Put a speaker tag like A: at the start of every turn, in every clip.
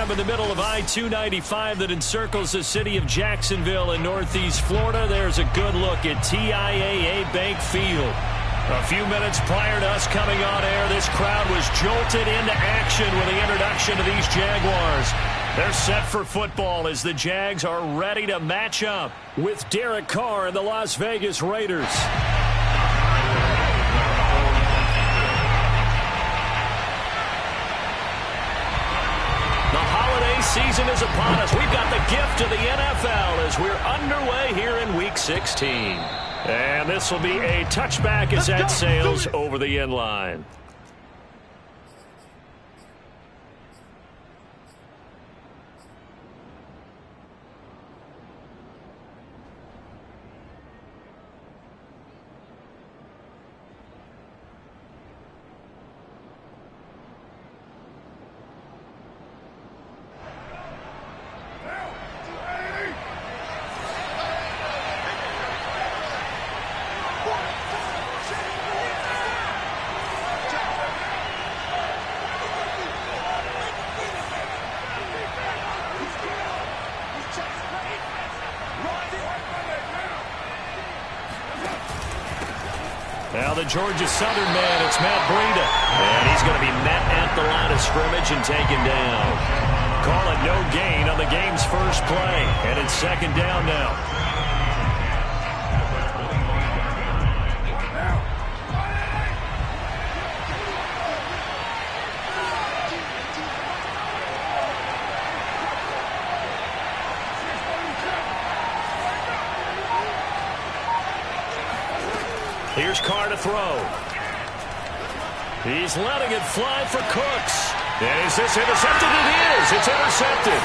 A: from in the middle of I-295 that encircles the city of Jacksonville in northeast Florida. There's a good look at TIAA Bank Field. A few minutes prior to us coming on air, this crowd was jolted into action with the introduction of these Jaguars. They're set for football as the Jags are ready to match up with Derek Carr and the Las Vegas Raiders. The holiday season is upon us. We've got the gift of the NFL as we're underway here in Week 16. And this will be a touchback as that sails over the end line. Now the Georgia Southern man, it's Matt Breida. And he's going to be met at the line of scrimmage and taken down. Call it no gain on the game's first play. And it's second down now. Here's Carr to throw. He's letting it fly for Cooks. And is this intercepted? It is. It's intercepted.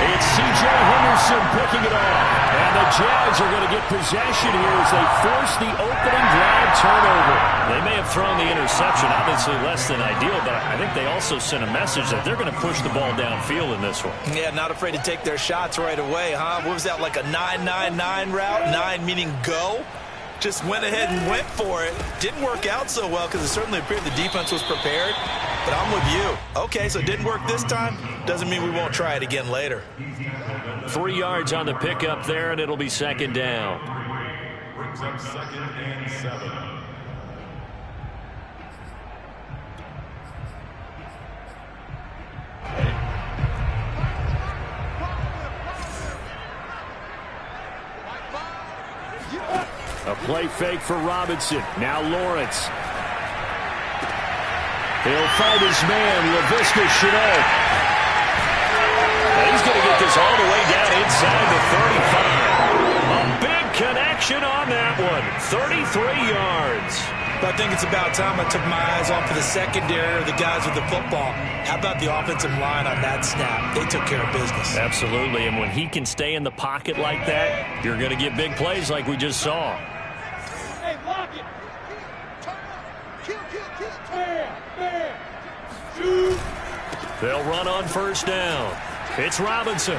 A: It's C.J. Henderson picking it off. And the Jags are going to get possession here as they force the opening drive turnover. They may have thrown the interception, obviously less than ideal, but I think they also sent a message that they're going to push the ball downfield in this one.
B: Yeah, not afraid to take their shots right away, huh? What was that, like a 9-9-9 route? 9 meaning go? Just went ahead and went for it. Didn't work out so well because it certainly appeared the defense was prepared. But I'm with you. Okay, so it didn't work this time. Doesn't mean we won't try it again later.
A: 3 yards on the pickup there, and it'll be second down.
C: Brings up 2nd and 7.
A: A play fake for Robinson. Now Lawrence. He'll find his man, LaVisca Chenault. He's going to get this all the way down inside the 35. A big connection on that one. 33 yards.
B: But I think it's about time I took my eyes off of the secondary or the guys with the football. How about the offensive line on that snap? They took care of business.
A: Absolutely, and when he can stay in the pocket like that, you're going to get big plays like we just saw.
D: Hey, lock it.
A: They'll run on first down. It's Robinson.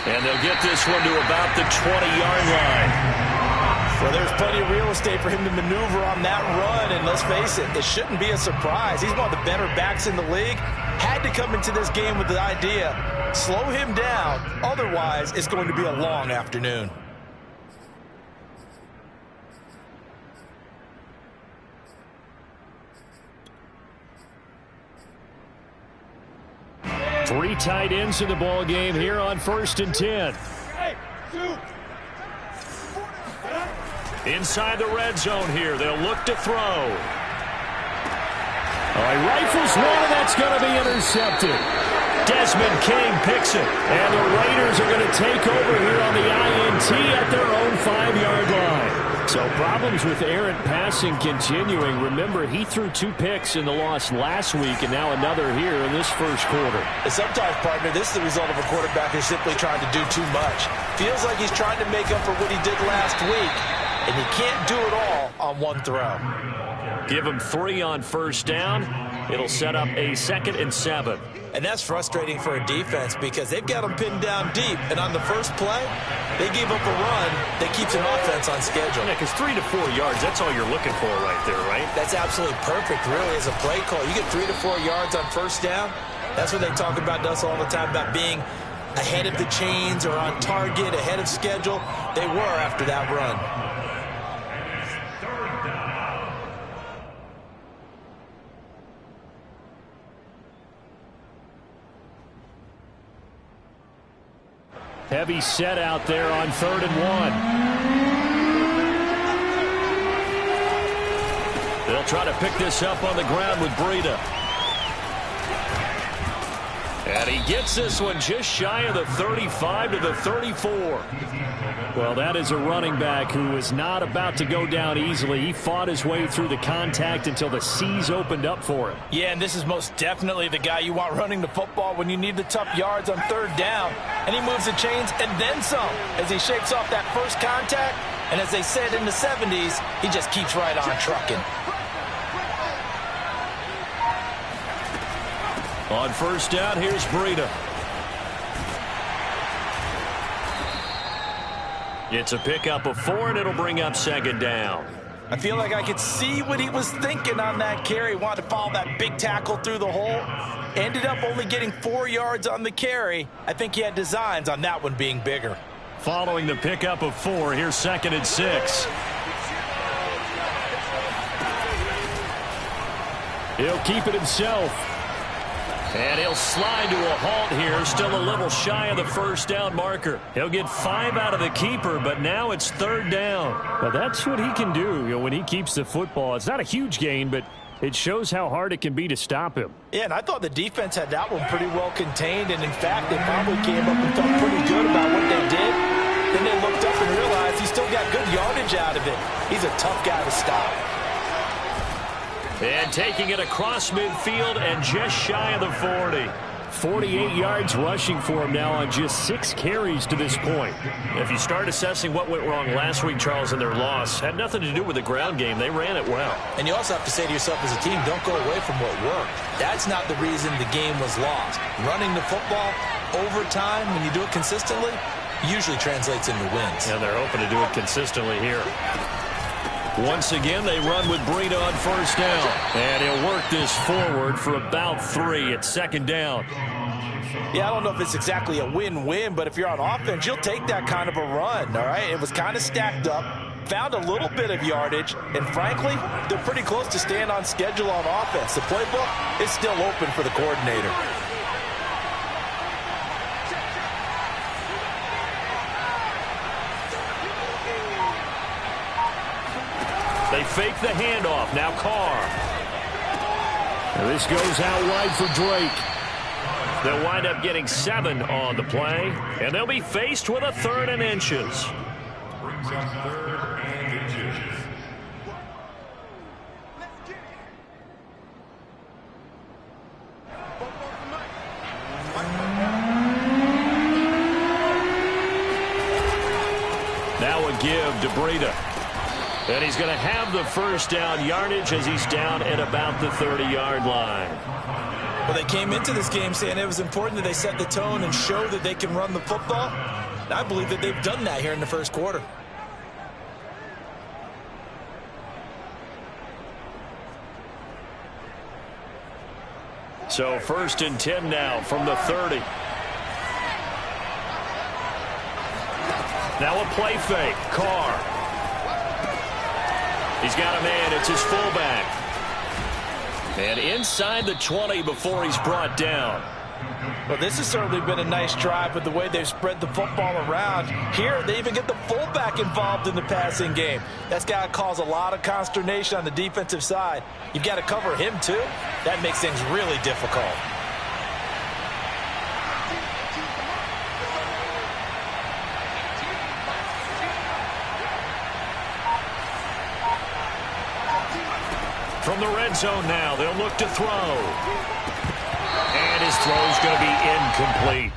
A: And they'll get this one to about the 20-yard line.
B: Well, there's plenty of real estate for him to maneuver on that run, and let's face it, it shouldn't be a surprise. He's one of the better backs in the league. Had to come into this game with the idea, slow him down, otherwise it's going to be a long afternoon.
A: Three tight ends in the ball game here on 1st and 10. Inside the red zone here. They'll look to throw. All right, rifles one, and that's going to be intercepted. Desmond King picks it. And the Raiders are going to take over here on the INT at their own 5-yard line. So problems with errant passing continuing. Remember, he threw 2 picks in the loss last week, and now another here in this first quarter.
B: And sometimes, partner, this is the result of a quarterback who's simply trying to do too much. Feels like he's trying to make up for what he did last week, and he can't do it all on one throw.
A: Give him 3 on first down. It'll set up a 2nd and 7.
B: And that's frustrating for a defense because they've got them pinned down deep. And on the first play, they gave up a run that keeps an offense on schedule.
A: Yeah, because 3 to 4 yards, that's all you're looking for right there, right?
B: That's absolutely perfect, really, as a play call. You get 3 to 4 yards on first down, That's what they talk about us all the time, about being ahead of the chains or on target, ahead of schedule. They were after that run.
A: Heavy set out there on 3rd and 1. They'll try to pick this up on the ground with Breida. And he gets this one just shy of the 35 to the 34. Well, that is a running back who is not about to go down easily. He fought his way through the contact until the seas opened up for him.
B: Yeah, and this is most definitely the guy you want running the football when you need the tough yards on 3rd down. And he moves the chains and then some as he shakes off that first contact. And as they said in the 70s, he just keeps right on trucking.
A: On 1st down, here's Breida. It's a pickup of 4, and it'll bring up 2nd down.
B: I feel like I could see what he was thinking on that carry. Wanted to follow that big tackle through the hole. Ended up only getting 4 yards on the carry. I think he had designs on that one being bigger.
A: Following the pickup of 4, here's 2nd and 6. He'll keep it himself. And he'll slide to a halt here, still a little shy of the 1st down marker. He'll get 5 out of the keeper, but now it's 3rd down. Well, that's what he can do, when he keeps the football. It's not a huge gain, but it shows how hard it can be to stop him.
B: Yeah, and I thought the defense had that one pretty well contained, and in fact, they probably came up and felt pretty good about what they did. Then they looked up and realized he still got good yardage out of it. He's a tough guy to stop.
A: And taking it across midfield and just shy of the 40. 48 yards rushing for him now on just 6 carries to this point. If you start assessing what went wrong last week, Charles, in their loss, had nothing to do with the ground game. They ran it well.
B: And you also have to say to yourself as a team, don't go away from what worked. That's not the reason the game was lost. Running the football over time, when you do it consistently, usually translates into wins.
A: And they're hoping to do it consistently here. Once again, they run with Breida on 1st down. And he'll work this forward for about 3 at 2nd down.
B: Yeah, I don't know if it's exactly a win-win, but if you're on offense, you'll take that kind of a run, all right? It was kind of stacked up, found a little bit of yardage, and frankly, they're pretty close to staying on schedule on offense. The playbook is still open for the coordinator.
A: They fake the handoff. Now Carr. And this goes out wide for Drake. They'll wind up getting 7 on the play, and they'll be faced with a 3rd and inches.
C: Brings up 3rd and inches.
A: Now a give to Breida. And he's going to have the 1st down yardage as he's down at about the 30-yard line.
B: Well, they came into this game saying it was important that they set the tone and show that they can run the football. And I believe that they've done that here in the 1st quarter.
A: So 1st and 10 now from the 30. Now a play fake. Carr. He's got a man. It's his fullback. And inside the 20 before he's brought down.
B: Well, this has certainly been a nice drive with the way they've spread the football around. Here, they even get the fullback involved in the passing game. That's got to cause a lot of consternation on the defensive side. You've got to cover him, too. That makes things really difficult.
A: From the red zone now, they'll look to throw. And his throw's going to be incomplete.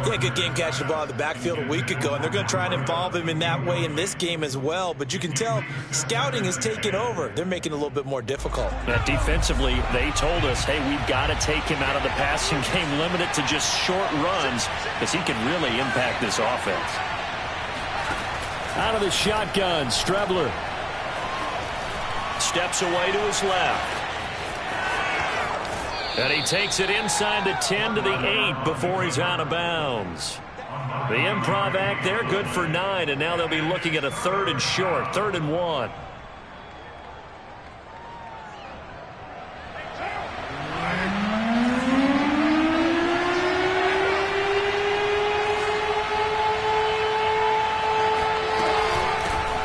B: Yeah, good game catching the ball in the backfield a week ago, and they're going to try and involve him in that way in this game as well. But you can tell scouting is taking over. They're making it a little bit more difficult.
A: Defensively, they told us, hey, we've got to take him out of the passing game, limit it to just short runs, because he can really impact this offense. Out of the shotgun, Strebler. Steps away to his left. And he takes it inside the 10 to the 8 before he's out of bounds. The improv act there, good for 9, and now they'll be looking at a 3rd and short, 3rd and 1.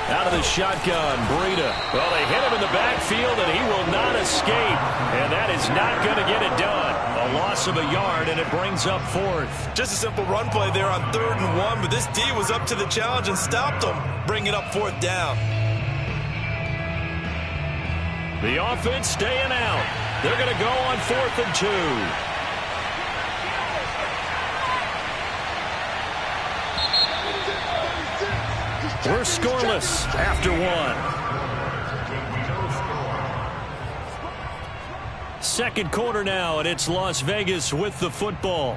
A: Out of the shotgun, Breida. Well, they hit him in the backfield, and he will not escape. And that is not going to get it done. A loss of a yard, and it brings up 4th.
B: Just a simple run play there on 3rd and 1, but this D was up to the challenge and stopped them, bringing up 4th down.
A: The offense staying out. They're going to go on 4th and 2. We're scoreless after 1. Second quarter now, and it's Las Vegas with the football.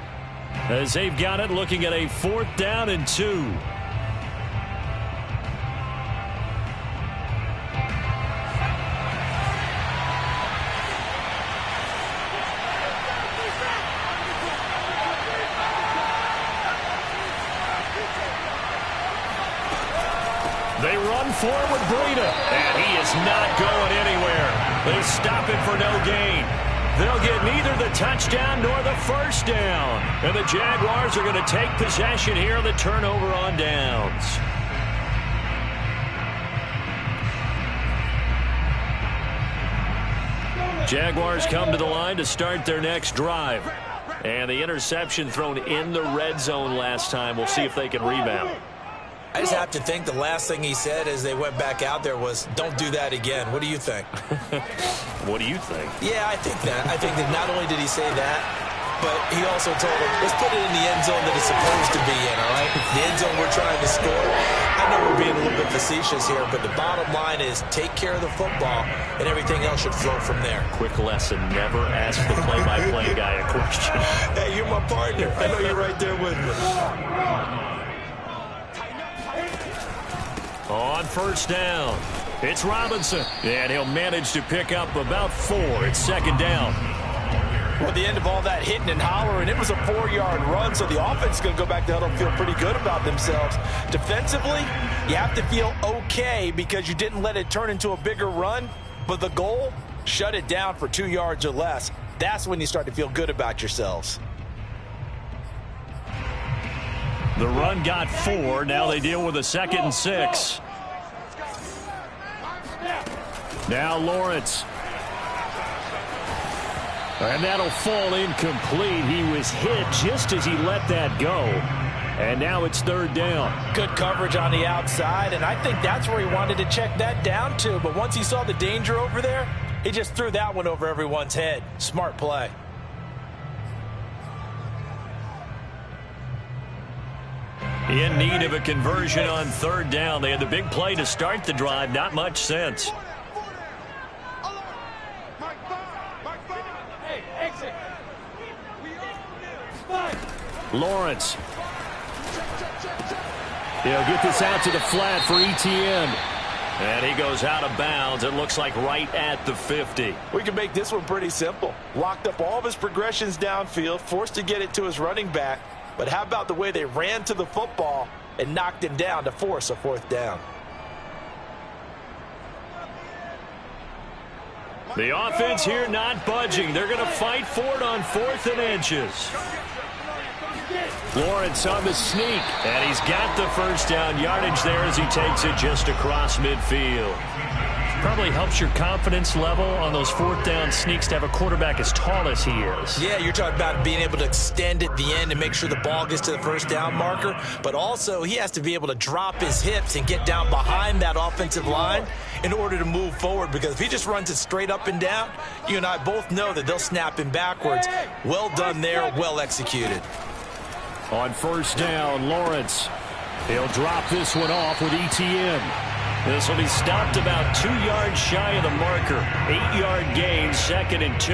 A: As they've got it, looking at a 4th down and 2. They run forward with Breida, and he is not going anywhere. They stop it for no gain. They'll get neither the touchdown nor the first down. And the Jaguars are going to take possession here on the turnover on downs. Jaguars come to the line to start their next drive. And the interception thrown in the red zone last time. We'll see if they can rebound.
B: I just have to think the last thing he said as they went back out there was, don't do that again. What do you think?
A: What do you think?
B: Yeah, I think that. I think that not only did he say that, but he also told him, let's put it in the end zone that it's supposed to be in, all right? The end zone we're trying to score. I know we're being a little bit facetious here, but the bottom line is take care of the football, and everything else should flow from there. Quick lesson, never ask the play-by-play guy a question. Hey, you're my partner. I know you're right there with me.
A: On first down, it's Robinson, and he'll manage to pick up about 4. It's 2nd down.
B: Well, at the end of all that hitting and hollering, it was a 4-yard run, so the offense is going to go back to huddle and feel pretty good about themselves. Defensively, you have to feel okay because you didn't let it turn into a bigger run, but the goal, shut it down for 2 yards or less. That's when you start to feel good about yourselves.
A: The run got 4. Now they deal with a 2nd and 6. Now Lawrence. And that'll fall incomplete. He was hit just as he let that go. And now it's 3rd down.
B: Good coverage on the outside, and I think that's where he wanted to check that down to. But once he saw the danger over there, he just threw that one over everyone's head. Smart play.
A: In need of a conversion on 3rd down. They had the big play to start the drive. Not much sense.
D: Hey, exit.
A: Lawrence. He'll get this out to the flat for Etienne. And he goes out of bounds. It looks like right at the 50.
B: We can make this one pretty simple. Locked up all of his progressions downfield, forced to get it to his running back. But how about the way they ran to the football and knocked him down to force a 4th down?
A: The offense here not budging. They're going to fight for it on 4th and inches. Lawrence on the sneak, and he's got the first down yardage there as he takes it just across midfield. Probably helps your confidence level on those 4th down sneaks to have a quarterback as tall as he is.
B: Yeah, you're talking about being able to extend at the end and make sure the ball gets to the first down marker. But also, he has to be able to drop his hips and get down behind that offensive line in order to move forward. Because if he just runs it straight up and down, you and I both know that they'll snap him backwards. Well done there, well executed.
A: On first down, Lawrence. He'll drop this one off with Etienne. This will be stopped about 2 yards shy of the marker. 8-yard gain, 2nd and 2.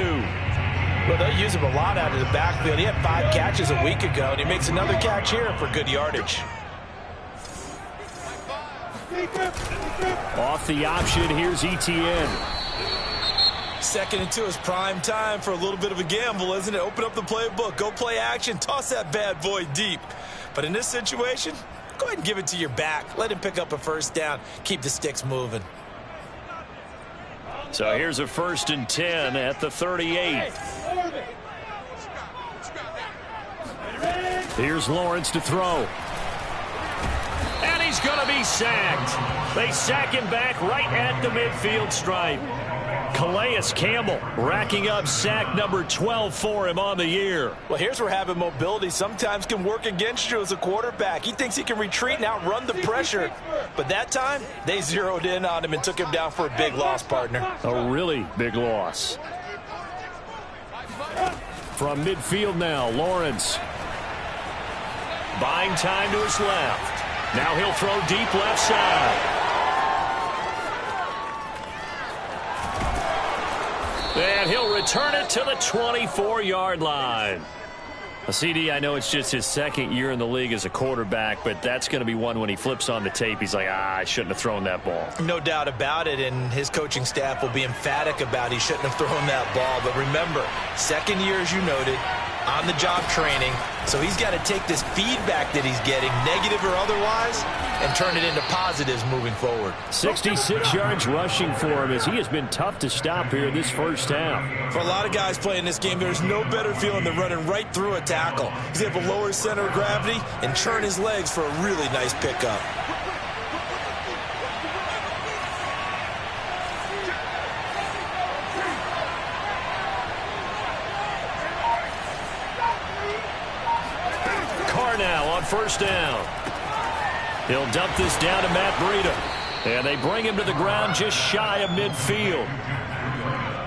B: Well, they'll use him a lot out of the backfield. He had 5 catches a week ago, and he makes another catch here for good yardage. Off
A: the option, here's Etienne.
B: 2nd and 2 is prime time for a little bit of a gamble, isn't it? Open up the playbook, go play action, toss that bad boy deep. But in this situation, go ahead and give it to your back. Let him pick up a first down. Keep the sticks moving.
A: So here's a 1st and 10 at the 38. Here's Lawrence to throw. And he's going to be sacked. They sack him back right at the midfield stripe. Calais Campbell racking up sack number 12 for him on the year.
B: Well, here's where having mobility sometimes can work against you as a quarterback. He thinks he can retreat and outrun the pressure. But that time, they zeroed in on him and took him down for a big loss, partner.
A: A really big loss. From midfield now, Lawrence. Buying time to his left. Now he'll throw deep left side. And he'll return it to the 24-yard line. CD, I know it's just his 2nd year in the league as a quarterback, but that's going to be one when he flips on the tape. He's like, I shouldn't have thrown that ball.
B: No doubt about it, and his coaching staff will be emphatic about he shouldn't have thrown that ball. But remember, 2nd year, as you noted, on-the-job training. So he's got to take this feedback that he's getting, negative or otherwise, and turn it into positives moving forward.
A: 66 yards rushing for him as he has been tough to stop here this first half.
B: For a lot of guys playing this game, there's no better feeling than running right through a tackle. He's able to lower his center of gravity and turn his legs for a really nice pickup.
A: Now on 1st down. He'll dump this down to Matt Breida. And they bring him to the ground just shy of midfield.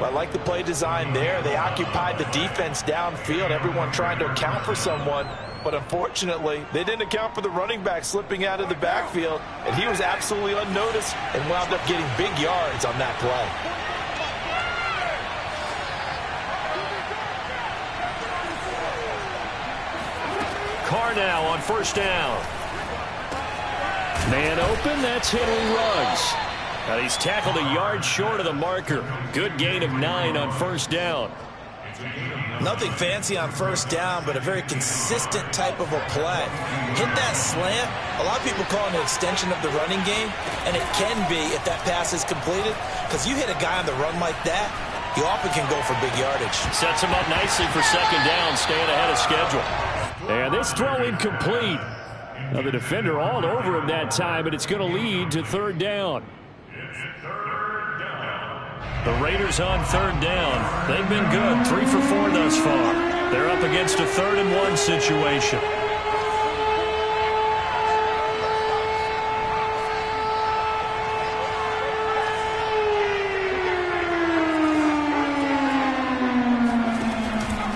B: Well, I like the play design there. They occupied the defense downfield, everyone trying to account for someone. But unfortunately, they didn't account for the running back slipping out of the backfield. And he was absolutely unnoticed and wound up getting big yards on that play.
A: Carr now on 1st down. Man open, that's Henry Ruggs. Now he's tackled a yard short of the marker. Good gain of 9 on 1st down.
B: Nothing fancy on 1st down, but a very consistent type of a play. Hit that slant. A lot of people call it an extension of the running game, and it can be if that pass is completed, because you hit a guy on the run like that, he often can go for big yardage.
A: Sets him up nicely for 2nd down, staying ahead of schedule. And this throw incomplete. Now the defender all over him that time, but it's going to lead to 3rd down. The Raiders on 3rd down. They've been good, 3 for 4 thus far. They're up against a 3rd and 1 situation.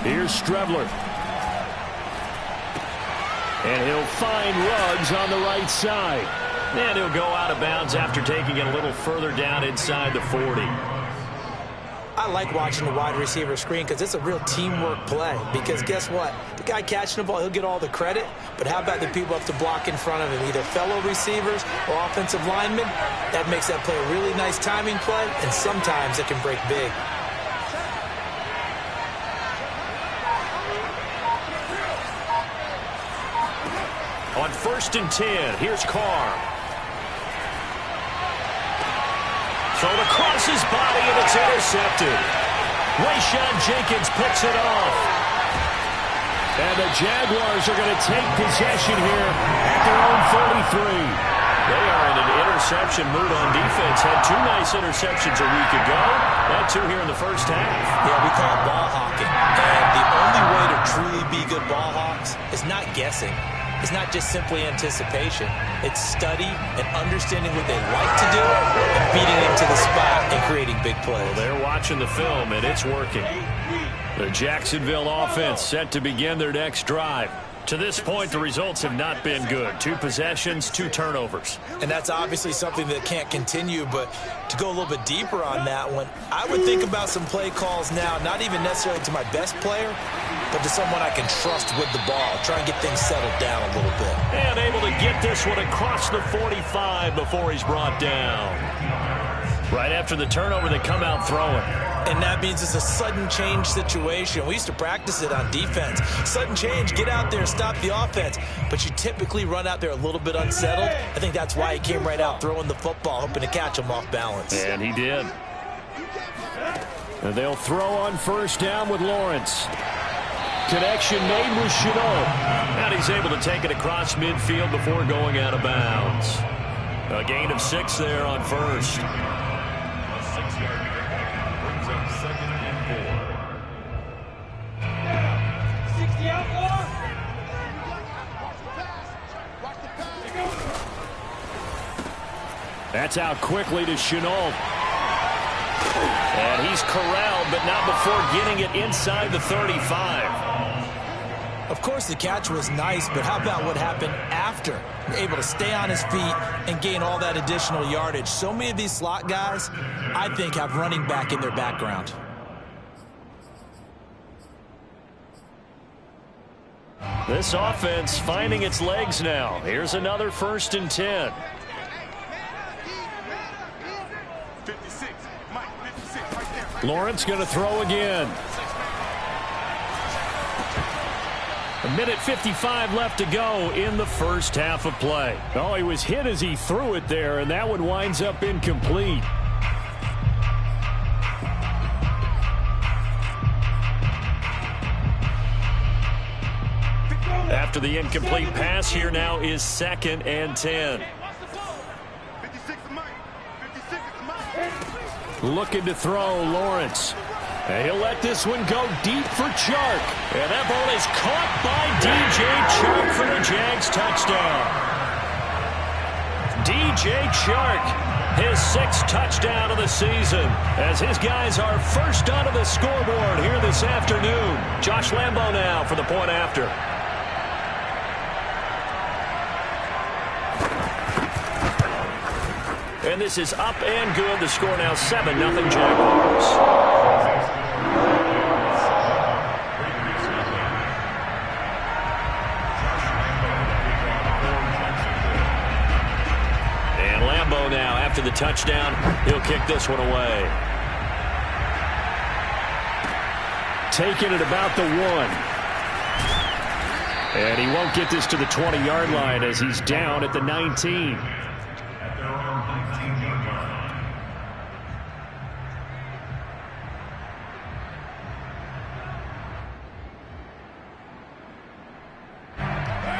A: Here's Strebler. And he'll find Ruggs on the right side. And he'll go out of bounds after taking it a little further down inside the 40.
E: I like watching the wide receiver screen because it's a real teamwork play. Because guess what? The guy catching the ball, he'll get all the credit. But how about the people up to block in front of him? Either fellow receivers or offensive linemen. That makes that play a really nice timing play. And sometimes it can break big.
A: On 1st and 10, here's Carr. Thrown across his body, and it's intercepted. Rayshawn Jenkins picks it off. And the Jaguars are going to take possession here at their own 43. They are in an interception mood on defense. Had 2 nice interceptions a week ago. Had 2 here in the first half.
B: Yeah, we call it ball hawking. And the only way to truly be good ball hawks is not guessing. It's not just simply anticipation. It's study and understanding what they like to do and beating them to the spot and creating big plays.
A: Well, they're watching the film, and it's working. The Jacksonville offense set to begin their next drive. To this point, the results have not been good. 2 possessions, 2 turnovers.
B: And that's obviously something that can't continue, but to go a little bit deeper on that one, I would think about some play calls now, not even necessarily to my best player, but to someone I can trust with the ball. Try and get things settled down a little bit.
A: And able to get this one across the 45 before he's brought down. Right after the turnover, they come out throwing.
B: And that means it's a sudden change situation. We used to practice it on defense. Sudden change, get out there, stop the offense. But you typically run out there a little bit unsettled. I think that's why he came right out throwing the football, hoping to catch him off balance.
A: And he did. And they'll throw on first down with Lawrence. Connection made with Chenault. And he's able to take it across midfield before going out of bounds. A gain of 6 there on first.
C: A 6-yard gain brings up 2nd and 4.
D: 60 out more.
A: That's out quickly to Chenault. And he's corralled, but not before getting it inside the 35.
B: Of course, the catch was nice, but how about what happened after? Able to stay on his feet and gain all that additional yardage. So many of these slot guys, I think, have running back in their background.
A: This offense finding its legs now. Here's another 1st and 10.
C: 56, Mike, 56, right there.
A: Lawrence going to throw again. A minute 55 left to go in the first half of play. Oh, he was hit as he threw it there, and that one winds up incomplete. After the incomplete pass, here now is 2nd and 10.
C: 56 is Mike. 56 is Mike.
A: Looking to throw, Lawrence. And he'll let this one go deep for Chark. And that ball is caught by DJ Chark for the Jags touchdown. DJ Chark, his 6th touchdown of the season, as his guys are first onto the scoreboard here this afternoon. Josh Lambo now for the point after. And this is up and good. The score now 7-0 Jaguars. Now after the touchdown, he'll kick this one away. Taking it about the 1. And he won't get this to the 20-yard line as he's down at the 19.
C: At their own 19-yard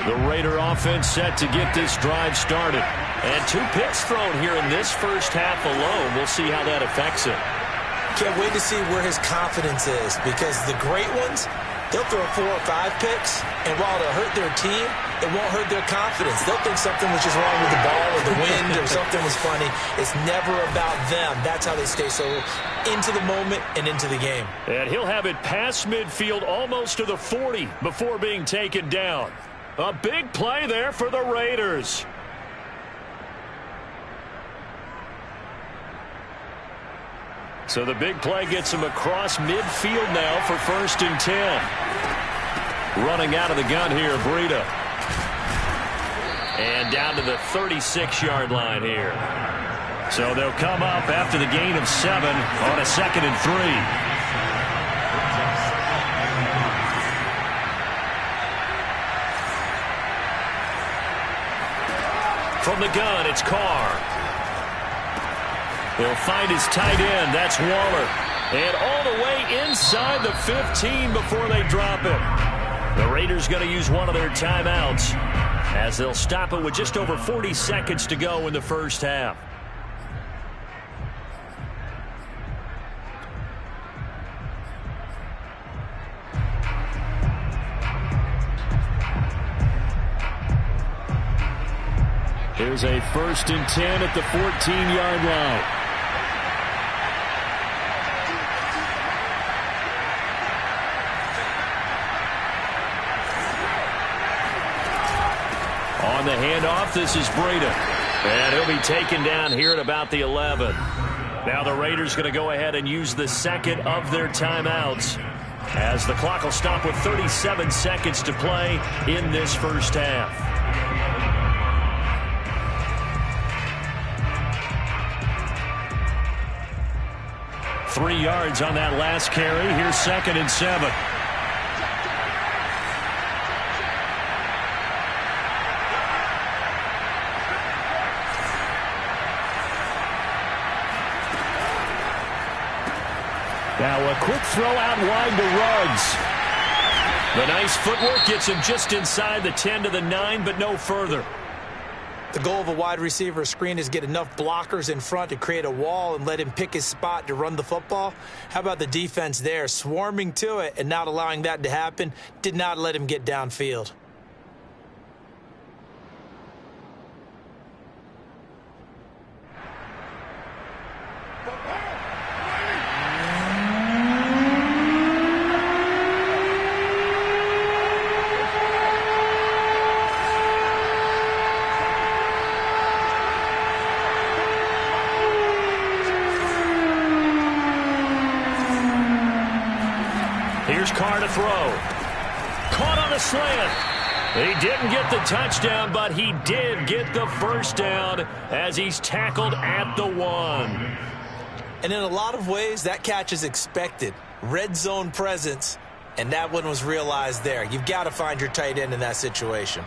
C: line.
A: The Raider offense set to get this drive started. And 2 picks thrown here in this first half alone. We'll see how that affects it.
B: Can't wait to see where his confidence is, because the great ones, they'll throw 4 or 5 picks, and while it'll hurt their team, it won't hurt their confidence. They'll think something was just wrong with the ball or the wind or something was funny. It's never about them. That's how they stay so into the moment and into the game.
A: And he'll have it past midfield almost to the 40 before being taken down. A big play there for the Raiders. So the big play gets him across midfield now for 1st and 10. Running out of the gun here, Breida. And down to the 36-yard line here. So they'll come up after the gain of 7 on a 2nd and 3. From the gun, it's Carr. They'll find his tight end. That's Waller. And all the way inside the 15 before they drop it. The Raiders going to use one of their timeouts as they'll stop it with just over 40 seconds to go in the first half. Here's a 1st and 10 at the 14-yard line. On the handoff, this is Breida. And he'll be taken down here at about the 11. Now the Raiders going to go ahead and use the 2nd of their timeouts, as the clock will stop with 37 seconds to play in this first half. 3 yards on that last carry. Here's 2nd and 7. Now a quick throw out wide to Ruggs. The nice footwork gets him just inside the 10 to the 9, but no further.
E: The goal of a wide receiver screen is get enough blockers in front to create a wall and let him pick his spot to run the football. How about the defense there, swarming to it and not allowing that to happen? Did not let him get downfield.
A: Here's Carr to throw. Caught on a slant. He didn't get the touchdown, but he did get the first down as he's tackled at the 1.
E: And in a lot of ways, that catch is expected. Red zone presence, and that one was realized there. You've got to find your tight end in that situation.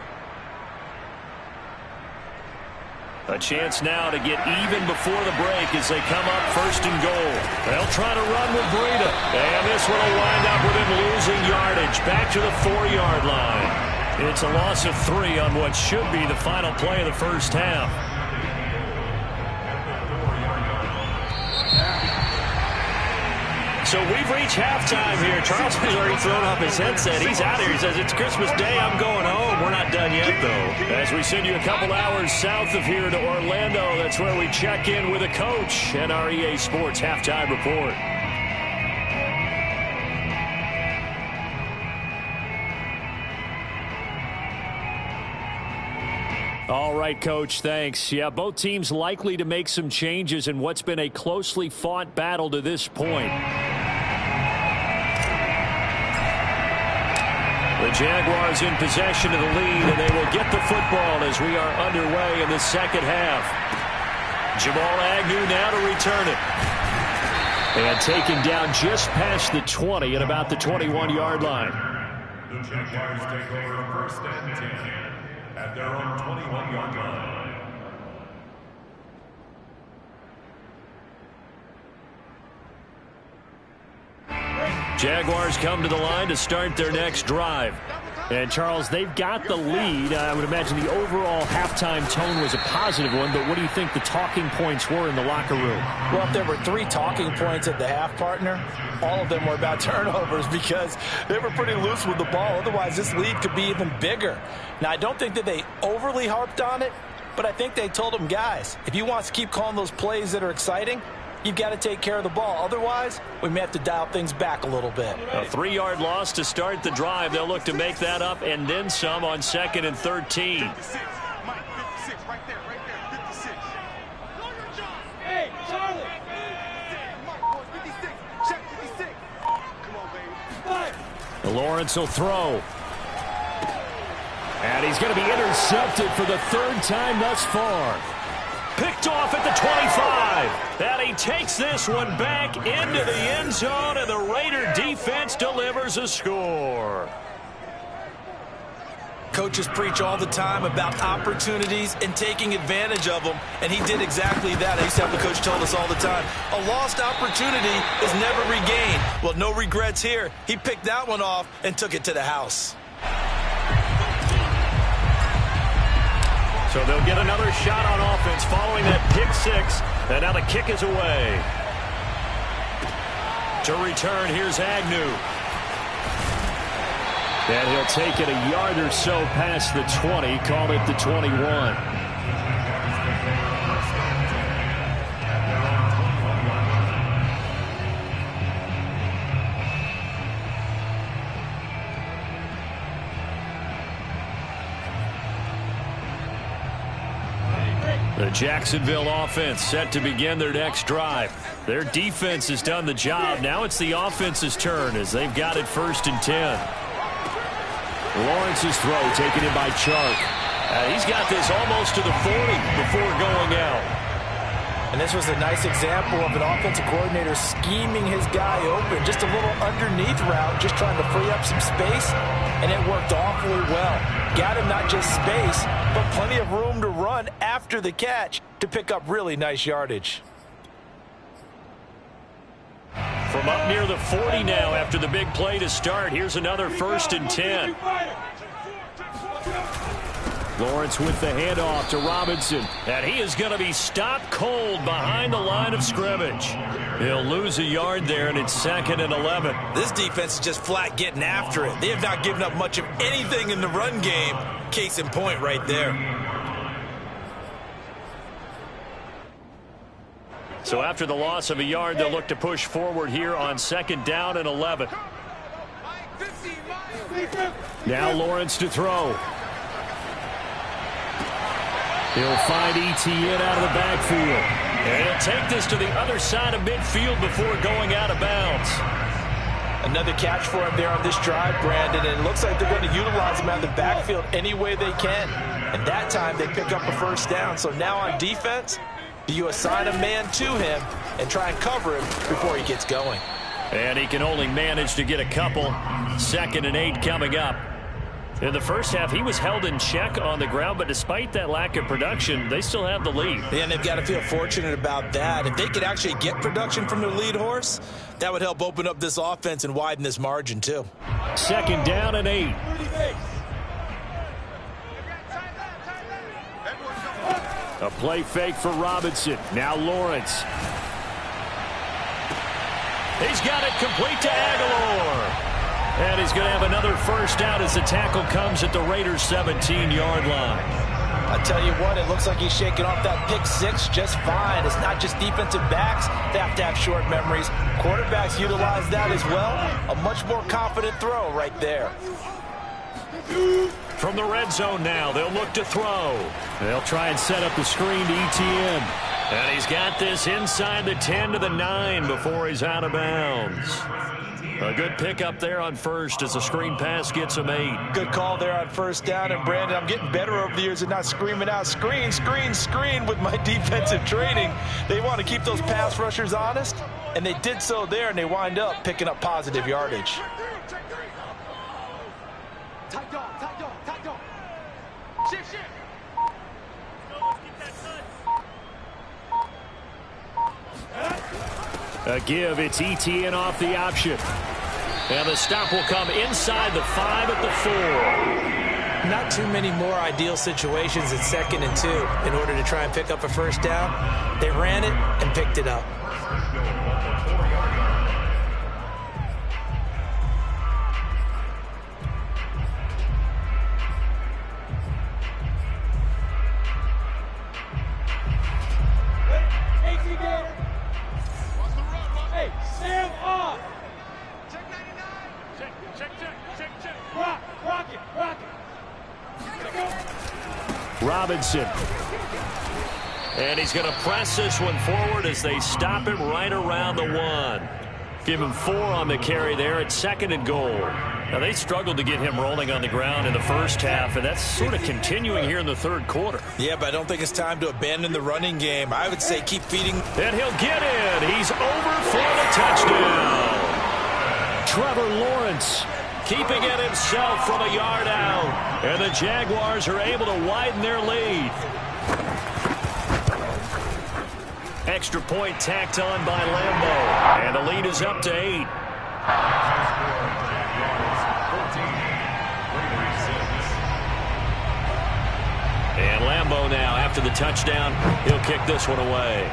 A: A chance now to get even before the break as they come up 1st and goal. They'll try to run with Breida. And this one will wind up with him losing yardage back to the 4-yard line. It's a loss of 3 on what should be the final play of the first half. So we've reached halftime here. Charles has already thrown off his headset. He's out here. He says, it's Christmas Day. I'm going home. We're not done yet, though. As we send you a couple hours south of here to Orlando, that's where we check in with a coach and our EA Sports Halftime Report. All right, Coach, thanks. Yeah, both teams likely to make some changes in what's been a closely fought battle to this point. The Jaguars in possession of the lead, and they will get the football as we are underway in the second half. Jamal Agnew now to return it. And taken down just past the 20 at about the 21-yard line.
C: The Jaguars take over 1st and 10 at their own 21-yard line.
A: Jaguars come to the line to start their next drive. And, Charles, they've got the lead. I would imagine the overall halftime tone was a positive one, but what do you think the talking points were in the locker room?
E: Well, if there were 3 talking points at the half, partner, all of them were about turnovers because they were pretty loose with the ball. Otherwise, this lead could be even bigger. Now, I don't think that they overly harped on it, but I think they told them, guys, if you want to keep calling those plays that are exciting, you've got to take care of the ball. Otherwise, we may have to dial things back a little bit.
A: A 3-yard loss to start the drive. They'll look to make that up and then some on 2nd and 13.
D: 56. Mike, 56. Right there. 56. Hey, Charlie. Mark, 56. Check 56. Come on, baby.
A: Lawrence will throw. And he's going to be intercepted for the 3rd time thus far. Picked off at the 25. And he takes this one back into the end zone, and the Raider defense delivers a score.
B: Coaches preach all the time about opportunities and taking advantage of them, and he did exactly that. I used to have a coach tell us all the time, a lost opportunity is never regained. Well, no regrets here. He picked that one off and took it to the house.
A: So they'll get another shot on offense following that pick 6. And now the kick is away. To return, here's Agnew. And he'll take it a yard or so past the 20. Call it the 21. The Jacksonville offense set to begin their next drive. Their defense has done the job. Now it's the offense's turn as they've got it 1st and 10. Lawrence's throw taken in by Chark. He's got this almost to the 40 before going out.
E: And this was a nice example of an offensive coordinator scheming his guy open. Just a little underneath route, just trying to free up some space, and it worked awfully well. Got him not just space, but plenty of room to run after the catch to pick up really nice yardage.
A: From up near the 40 now after the big play to start, here's another 1st and 10. Lawrence with the handoff to Robinson. And he is going to be stopped cold behind the line of scrimmage. He'll lose a yard there, and it's 2nd and 11.
B: This defense is just flat getting after it. They have not given up much of anything in the run game. Case in point right there.
A: So after the loss of a yard, they'll look to push forward here on 2nd down and 11. Now Lawrence to throw. He'll find Etienne out of the backfield. And he'll take this to the other side of midfield before going out of bounds.
E: Another catch for him there on this drive, Brandon, and it looks like they're going to utilize him out of the backfield any way they can. And that time they pick up a 1st down. So now on defense, you assign a man to him and try and cover him before he gets going.
A: And he can only manage to get a couple. 2nd and 8 coming up. In the first half, he was held in check on the ground, but despite that lack of production, they still have the lead.
B: Yeah, and they've got to feel fortunate about that. If they could actually get production from their lead horse, that would help open up this offense and widen this margin, too.
A: 2nd down and 8. A play fake for Robinson. Now Lawrence. He's got it complete to Aguilar. And he's going to have another 1st down as the tackle comes at the Raiders' 17-yard line.
E: I tell you what, it looks like he's shaking off that pick 6 just fine. It's not just defensive backs. They have to have short memories. Quarterbacks utilize that as well. A much more confident throw right there.
A: From the red zone now, they'll look to throw. They'll try and set up the screen to Etienne. And he's got this inside the 10 to the 9 before he's out of bounds. A good pickup there on 1st as the screen pass gets him 8.
E: Good call there on 1st down. And, Brandon, I'm getting better over the years at not screaming out, screen, screen, screen with my defensive training. They want to keep those pass rushers honest, and they did so there, and they wind up picking up positive yardage.
D: Tight dog, tight dog, tight dog. Shift, shift.
A: A give, it's Etienne off the option. And the stop will come inside the 5 at the 4.
E: Not too many more ideal situations at 2nd and 2 in order to try and pick up a 1st down. They ran it and picked it up.
D: Hey, Sam off. Check 99. Check. Rock it.
A: Robinson. And he's going to press this one forward as they stop him right around the 1. Give him 4 on the carry there at 2nd and goal. Now, they struggled to get him rolling on the ground in the first half, and that's sort of continuing here in the 3rd quarter.
B: Yeah, but I don't think it's time to abandon the running game. I would say keep feeding.
A: And he'll get in. He's over for the touchdown. Trevor Lawrence keeping it himself from a yard out. And the Jaguars are able to widen their lead. Extra point tacked on by Lambeau. And the lead is up to 8. And Lambeau now, after the touchdown, he'll kick this one away.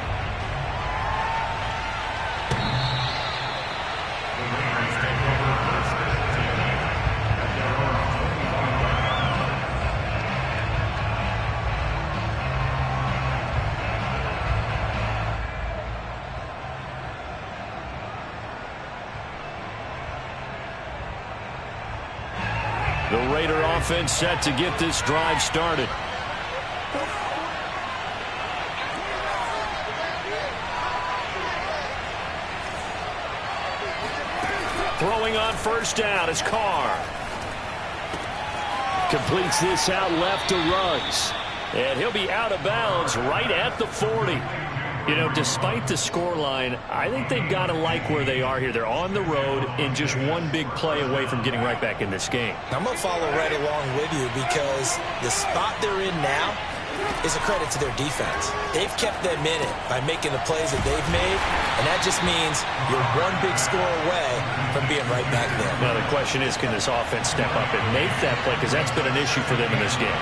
A: The Raider offense set to get this drive started. Throwing on 1st down is Carr. Completes this out left to Ruggs. And he'll be out of bounds right at the 40. You know, despite the scoreline, I think they've got to like where they are here. They're on the road and just one big play away from getting right back in this game.
E: I'm going to follow right along with you because the spot they're in now is a credit to their defense. They've kept them in it by making the plays that they've made, and that just means you're one big score away from being right back there.
A: Now, the question is, can this offense step up and make that play? Because that's been an issue for them in this game.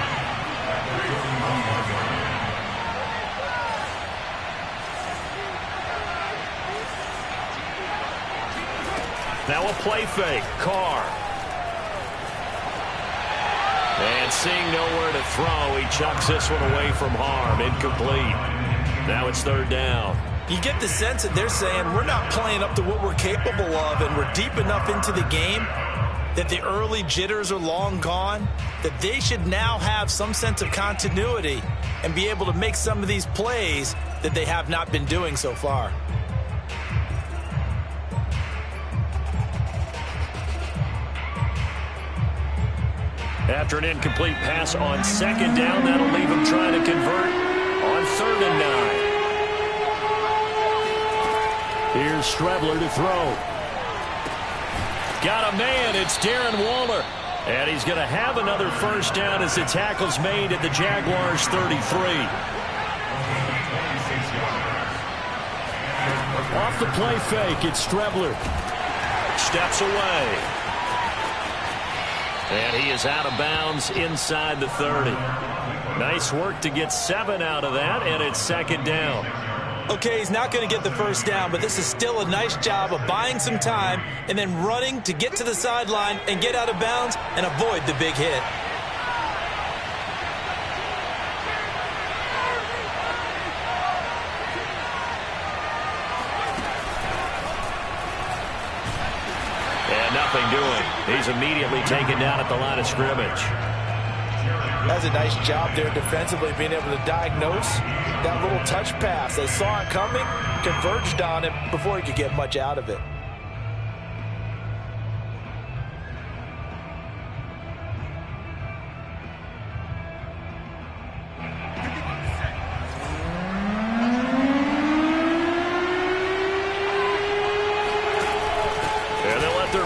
A: Now a play fake. Carr. And seeing nowhere to throw, he chucks this one away from harm. Incomplete. Now it's third down.
B: You get the sense that they're saying we're not playing up to what we're capable of, and we're deep enough into the game that the early jitters are long gone, that they should now have some sense of continuity and be able to make some of these plays that they have not been doing so far.
A: After an incomplete pass on second down, that'll leave him trying to convert on 3rd and 9. Here's Strebler to throw. Got a man. It's Darren Waller. And he's going to have another first down as the tackle's made at the Jaguars' 33. Off the play fake, it's Strebler. Steps away. And he is out of bounds inside the 30. Nice work to get 7 out of that, and it's second down.
E: Okay, he's not going to get the first down, but this is still a nice job of buying some time and then running to get to the sideline and get out of bounds and avoid the big hit.
A: And nothing doing. He's immediately taken down at the line of scrimmage.
B: That's a nice job there defensively, being able to diagnose that little touch pass. They saw it coming, converged on it before he could get much out of it.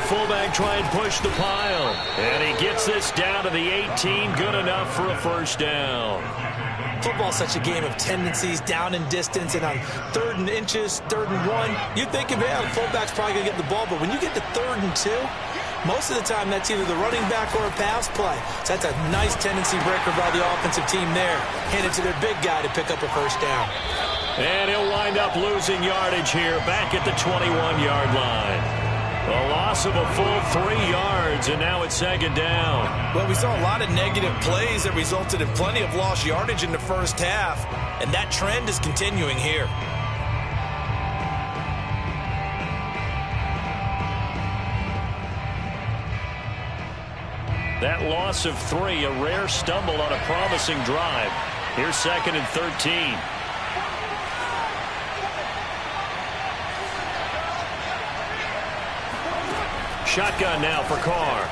A: Fullback try and push the pile. And he gets this down to the 18. Good enough for a first down.
E: Football's such a game of tendencies, down and distance, and on 3rd and inches, 3rd and 1, you think of it, the fullback's probably going to get the ball, but when you get to 3rd and 2, most of the time that's either the running back or a pass play. So that's a nice tendency breaker by the offensive team there. Hand it to their big guy to pick up a first down.
A: And he'll wind up losing yardage here back at the 21-yard line. A loss of a full 3 yards, and now it's second down.
B: Well, we saw a lot of negative plays that resulted in plenty of lost yardage in the first half, and that trend is continuing here.
A: That loss of 3, a rare stumble on a promising drive. Here's 2nd and 13. Shotgun now for Carr.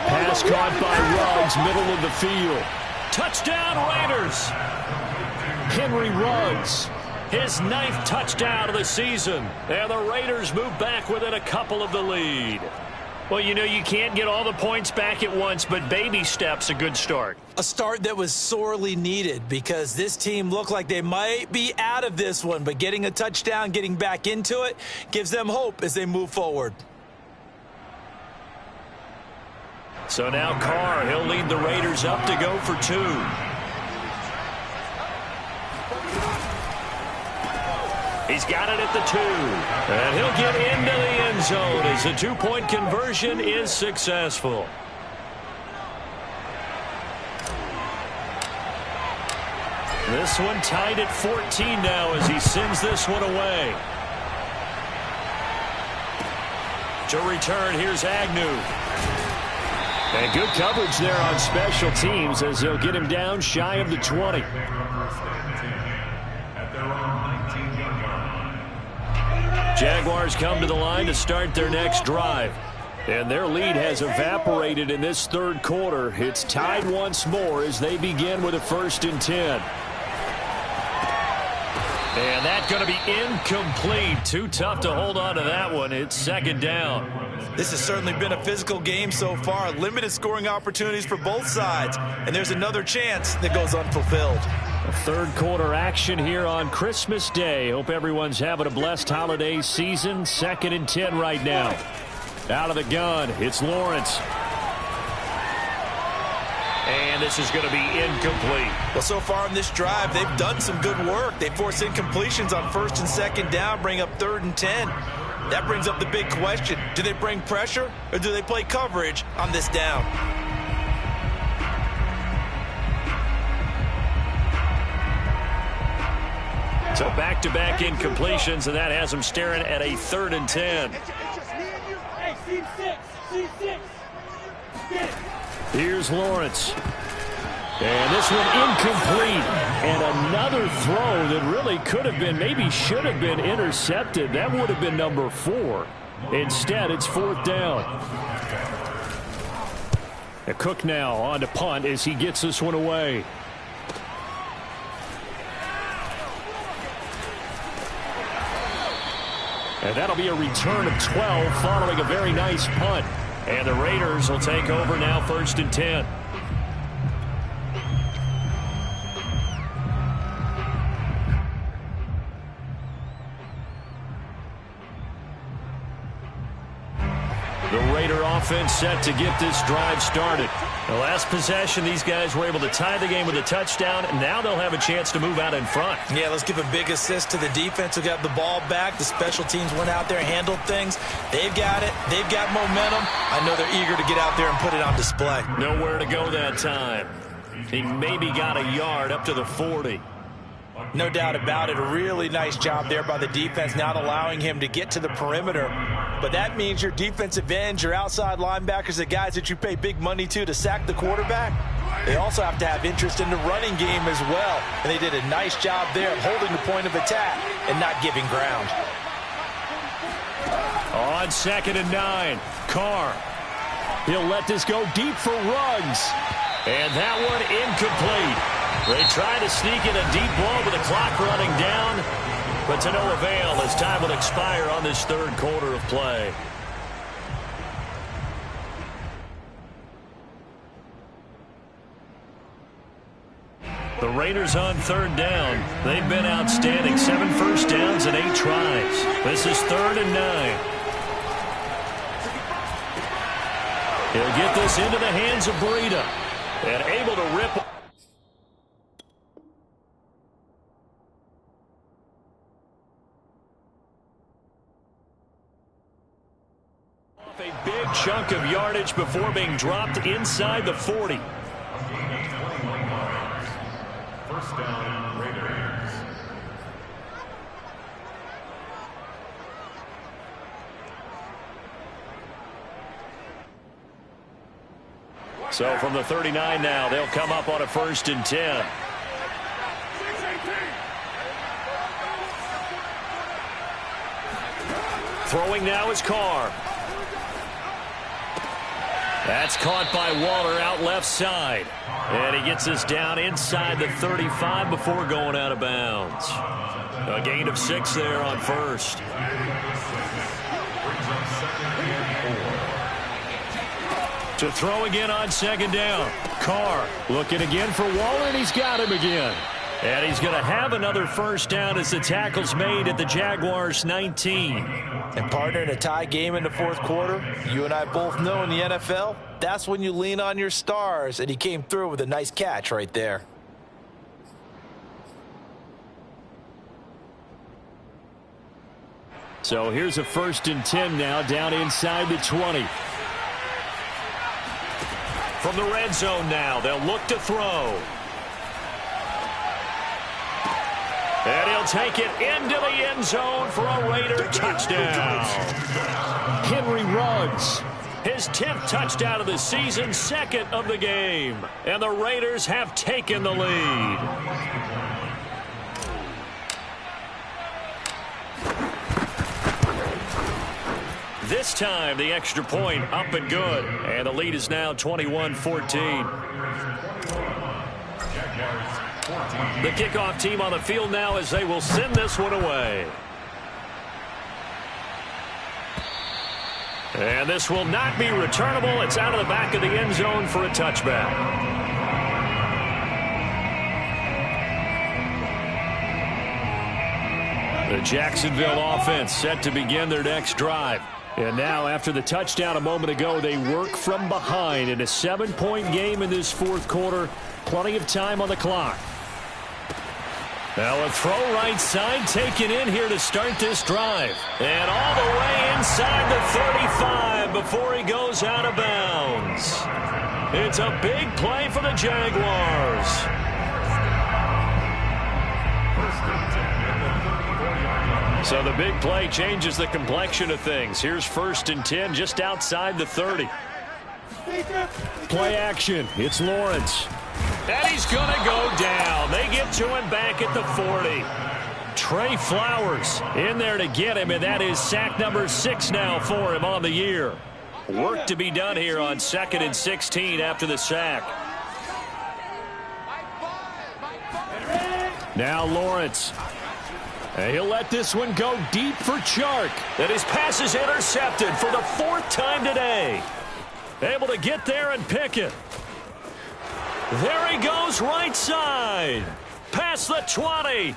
A: Pass caught by Ruggs, middle of the field. Touchdown, Raiders! Henry Ruggs, his 9th touchdown of the season. And the Raiders move back within a couple of the lead. Well, you know, you can't get all the points back at once, but baby steps, a good start.
E: A start that was sorely needed because this team looked like they might be out of this one, but getting a touchdown, getting back into it, gives them hope as they move forward.
A: So now Carr, he'll lead the Raiders up to go for 2. He's got it at the 2. And he'll get into the end zone as the 2-point conversion is successful. This one tied at 14 now as he sends this one away. To return, here's Agnew. And good coverage there on special teams as they'll get him down shy of the 20. Jaguars come to the line to start their next drive. And their lead has evaporated in this 3rd quarter. It's tied once more as they begin with a 1st and 10. And that's going to be incomplete. Too tough to hold on to that one. It's second down.
B: This has certainly been a physical game so far. Limited scoring opportunities for both sides. And there's another chance that goes unfulfilled.
A: Third quarter action here on Christmas Day. Hope everyone's having a blessed holiday season. 2nd and 10 right now. Out of the gun, it's Lawrence. And this is going to be incomplete.
B: Well, so far in this drive, they've done some good work. They forced incompletions on 1st and 2nd down, bring up 3rd and 10. That brings up the big question. Do they bring pressure or do they play coverage on this down?
A: So back-to-back incompletions, and that has them staring at a 3rd and 10. Here's Lawrence. And this one incomplete. And another throw that really could have been, maybe should have been intercepted. That would have been number 4. Instead, it's 4th down. Cook now on to punt as he gets this one away. And that'll be a return of 12 following a very nice punt. And the Raiders will take over now, 1st and 10. The Raider offense set to get this drive started. The last possession, these guys were able to tie the game with a touchdown, and now they'll have a chance to move out in front.
B: Yeah, let's give a big assist to the defense who got the ball back. The special teams went out there, handled things. They've got it. They've got momentum. I know they're eager to get out there and put it on display.
A: Nowhere to go that time. He maybe got a yard up to the 40.
B: No doubt about it. A really nice job there by the defense, not allowing him to get to the perimeter. But that means your defensive ends, your outside linebackers, the guys that you pay big money to sack the quarterback, they also have to have interest in the running game as well. And they did a nice job there of holding the point of attack and not giving ground.
A: On 2nd and 9, Carr. He'll let this go deep for Ruggs. And that one incomplete. They try to sneak in a deep ball with the clock running down, but to no avail as time will expire on this 3rd quarter of play. The Raiders on 3rd down. They've been outstanding. 7 first downs and 8 tries. This is 3rd and 9. He'll get this into the hands of Breida and able to rip. A big chunk of yardage before being dropped inside the 40.
C: 1st down, Raiders.
A: So from the 39 now, they'll come up on a 1st and 10. Throwing now is Carr. That's caught by Waller out left side. And he gets us down inside the 35 before going out of bounds. A gain of 6 there on 1st. To throw again on 2nd down. Carr looking again for Waller, and he's got him again. And he's going to have another 1st down as the tackle's made at the Jaguars' 19.
B: And partner, in a tie game in the 4th quarter, you and I both know in the NFL, that's when you lean on your stars, and he came through with a nice catch right there.
A: So here's a 1st and 10 now, down inside the 20. From the red zone now, they'll look to throw. And he'll take it into the end zone for a Raider touchdown. Henry Ruggs, his 10th touchdown of the season, 2nd of the game. And the Raiders have taken the lead. This time, the extra point up and good. And the lead is now 21-14.
C: Jaguars
A: The kickoff team on the field now as they will send this one away. And this will not be returnable. It's out of the back of the end zone for a touchback. The Jacksonville offense set to begin their next drive. And now, after the touchdown a moment ago, they work from behind in a 7-point game in this fourth quarter. Plenty of time on the clock. Now a throw right side taken in here to start this drive. And all the way inside the 35 before he goes out of bounds. It's a big play for the Jaguars. So the big play changes the complexion of things. Here's 1st and 10 just outside the 30. Play action. It's Lawrence. And he's going to go down. They get to him back at the 40. Trey Flowers in there to get him, and that is sack number 6 now for him on the year. Work to be done here on 2nd and 16 after the sack. Now Lawrence. And he'll let this one go deep for Chark. And his pass is intercepted for the 4th time today. Able to get there and pick it. There he goes right side. Past the 20.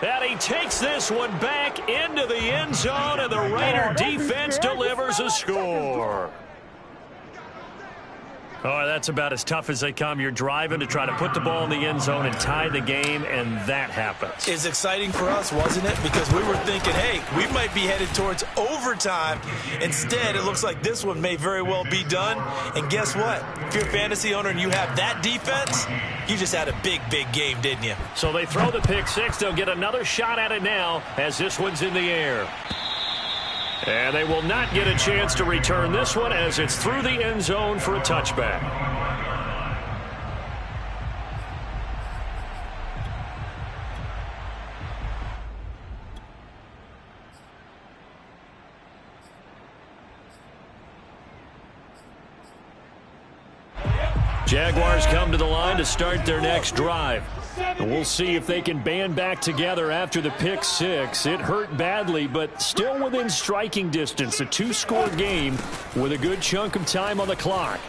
A: And he takes this one back into the end zone, and the Raider defense delivers a score. Oh, that's about as tough as they come. You're driving to try to put the ball in the end zone and tie the game, and that happens.
B: It's exciting for us, wasn't it? Because we were thinking, hey, we might be headed towards overtime. Instead, it looks like this one may very well be done. And guess what? If you're a fantasy owner and you have that defense, you just had a big, big game, didn't you?
A: So they throw the pick six. They'll get another shot at it now as this one's in the air. And they will not get a chance to return this one as it's through the end zone for a touchback. Jaguars come to the line to start their next drive. And we'll see if they can band back together after the pick six. It hurt badly, but still within striking distance. A 2-score game with a good chunk of time on the clock.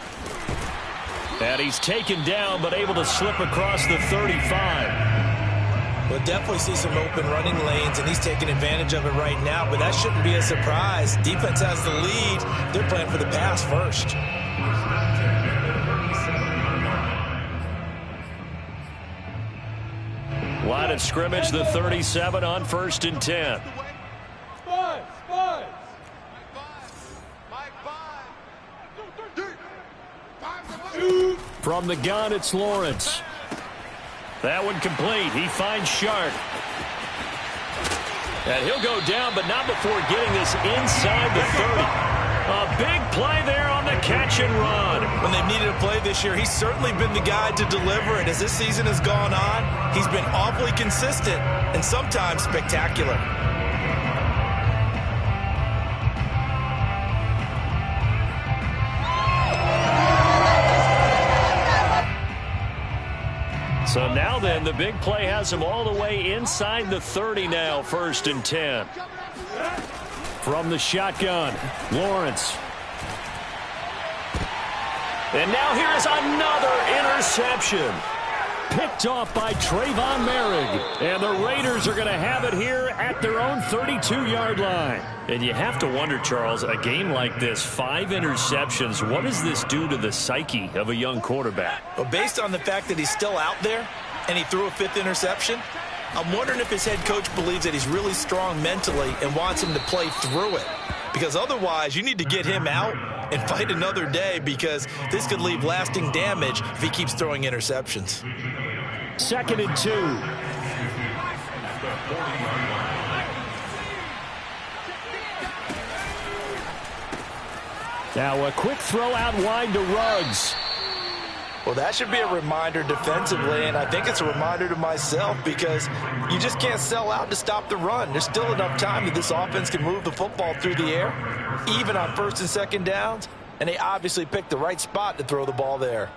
A: And he's taken down, but able to slip across the 35.
B: We'll definitely see some open running lanes, and he's taking advantage of it right now, but that shouldn't be a surprise. Defense has the lead. They're playing for the pass first.
A: Line of scrimmage, the 37 on 1st and 10. From the gun, it's Lawrence. That one complete. He finds Sharp. And he'll go down, but not before getting this inside the 30. A big play there on the catch and run.
B: When they've needed a play this year, he's certainly been the guy to deliver it. As this season has gone on, he's been awfully consistent and sometimes spectacular.
A: So now then, the big play has him all the way inside the 30 now, 1st and 10. From the shotgun, Lawrence. And now here is another interception. Picked off by Trayvon Merrick. And the Raiders are going to have it here at their own 32-yard line. And you have to wonder, Charles, a game like this, 5 interceptions, what does this do to the psyche of a young quarterback?
B: Well, based on the fact that he's still out there and he threw a 5th interception, I'm wondering if his head coach believes that he's really strong mentally and wants him to play through it. Because otherwise, you need to get him out and fight another day, because this could leave lasting damage if he keeps throwing interceptions.
A: 2nd and 2. Now a quick throw out wide to Ruggs.
B: Well, that should be a reminder defensively, and I think it's a reminder to myself, because you just can't sell out to stop the run. There's still enough time that this offense can move the football through the air, even on 1st and 2nd downs, and they obviously picked the right spot to throw the ball there.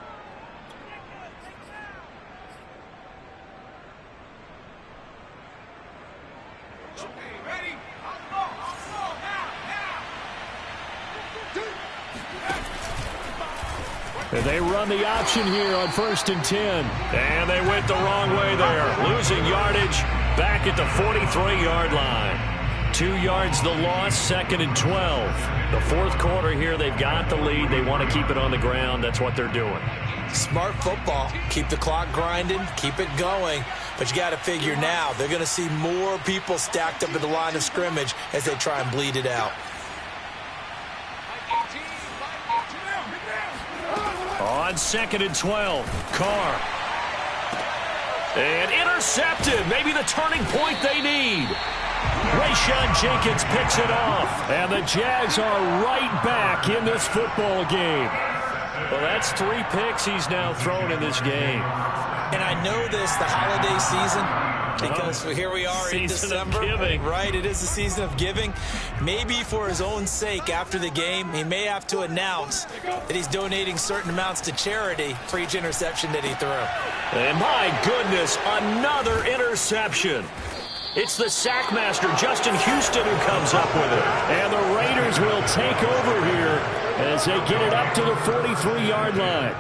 A: And they run the option here on 1st and 10. And they went the wrong way there. Losing yardage back at the 43-yard line. 2 yards the loss, 2nd and 12. The fourth quarter here, they've got the lead. They want to keep it on the ground. That's what they're doing.
E: Smart football. Keep the clock grinding. Keep it going. But you got to figure now, they're going to see more people stacked up at the line of scrimmage as they try and bleed it out.
A: On 2nd and 12, Carr. And intercepted. Maybe the turning point they need. Rayshon Jenkins picks it off. And the Jags are right back in this football game. Well, that's 3 picks he's now thrown in this game.
E: And I know this, the holiday season, because here we are in December. Right, it is the season of giving. Maybe for his own sake after the game, he may have to announce that he's donating certain amounts to charity for each interception that he threw.
A: And my goodness, another interception. It's the sackmaster, Justin Houston, who comes up with it. And the Raiders will take over here as they get it up to the 43-yard line.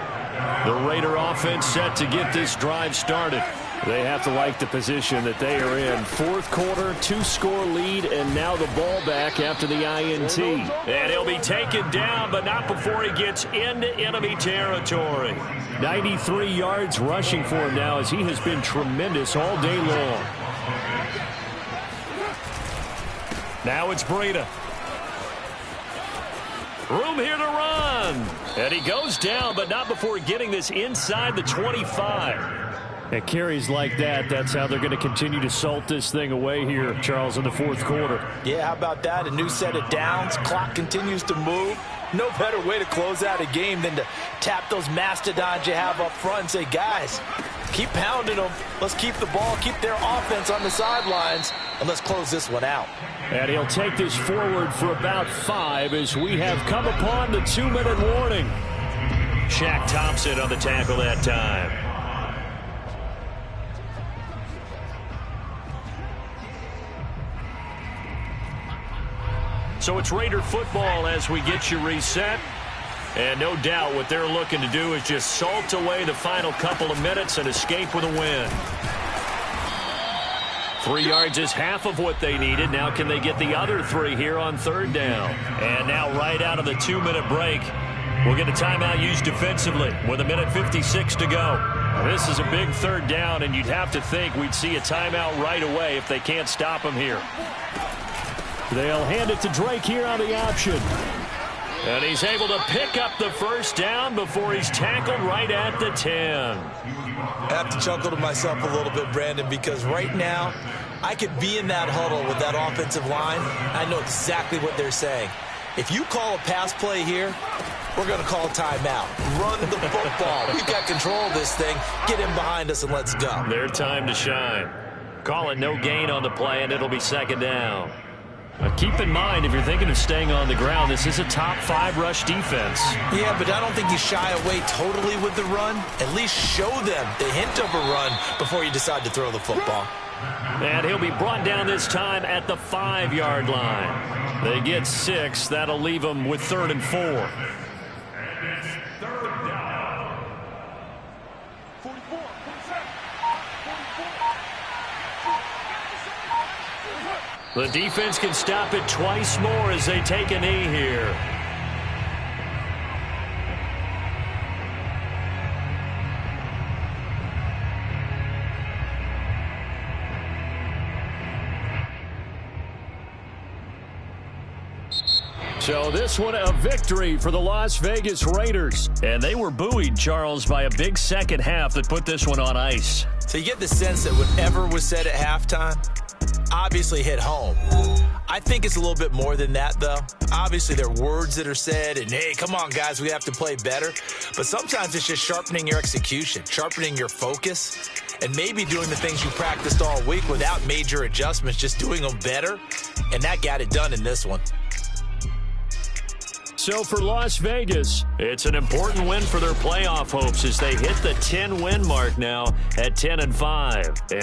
A: The Raider offense set to get this drive started. They have to like the position that they are in. Fourth quarter, 2-score lead, and now the ball back after the INT. And he'll be taken down, but not before he gets into enemy territory. 93 yards rushing for him now as he has been tremendous all day long. Now it's Breida. Room here to run. And he goes down, but not before getting this inside the 25. At carries like that, that's how they're going to continue to salt this thing away here, Charles, in the fourth quarter.
E: Yeah, how about that? A new set of downs. Clock continues to move. No better way to close out a game than to tap those mastodons you have up front and say, guys, keep pounding them. Let's keep the ball, keep their offense on the sidelines, and let's close this one out.
A: And he'll take this forward for about 5 as we have come upon the 2-minute warning. Shaq Thompson on the tackle that time. So it's Raider football as we get you reset. And no doubt what they're looking to do is just salt away the final couple of minutes and escape with a win. 3 yards is half of what they needed. Now can they get the other 3 here on 3rd down? And now right out of the 2-minute break, we'll get a timeout used defensively with 1:56 to go. This is a big 3rd down, and you'd have to think we'd see a timeout right away if they can't stop him here. They'll hand it to Drake here on the option. And he's able to pick up the 1st down before he's tackled right at the 10.
E: I have to chuckle to myself a little bit, Brandon, because right now I could be in that huddle with that offensive line. I know exactly what they're saying. If you call a pass play here, we're going to call a timeout. Run the football. We've got control of this thing. Get in behind us and let's go.
A: Their time to shine. Call it no gain on the play, and it'll be 2nd down. Keep in mind, if you're thinking of staying on the ground, this is a top 5 rush defense.
E: Yeah, but I don't think you shy away totally with the run. At least show them the hint of a run before you decide to throw the football.
A: And he'll be brought down this time at the 5-yard line. They get 6. That'll leave them with 3rd and 4.
C: And it's 3rd down.
D: 44, 47, 44.
A: The defense can stop it twice more as they take a knee here. So this one a victory for the Las Vegas Raiders. And they were buoyed, Charles, by a big second half that put this one on ice.
E: So you get the sense that whatever was said at halftime obviously hit home. I think it's a little bit more than that, though. Obviously, there are words that are said, and, hey, come on, guys, we have to play better. But sometimes it's just sharpening your execution, sharpening your focus, and maybe doing the things you practiced all week without major adjustments, just doing them better. And that got it done in this one.
A: So for Las Vegas, it's an important win for their playoff hopes as they hit the 10-win mark now at 10-5. And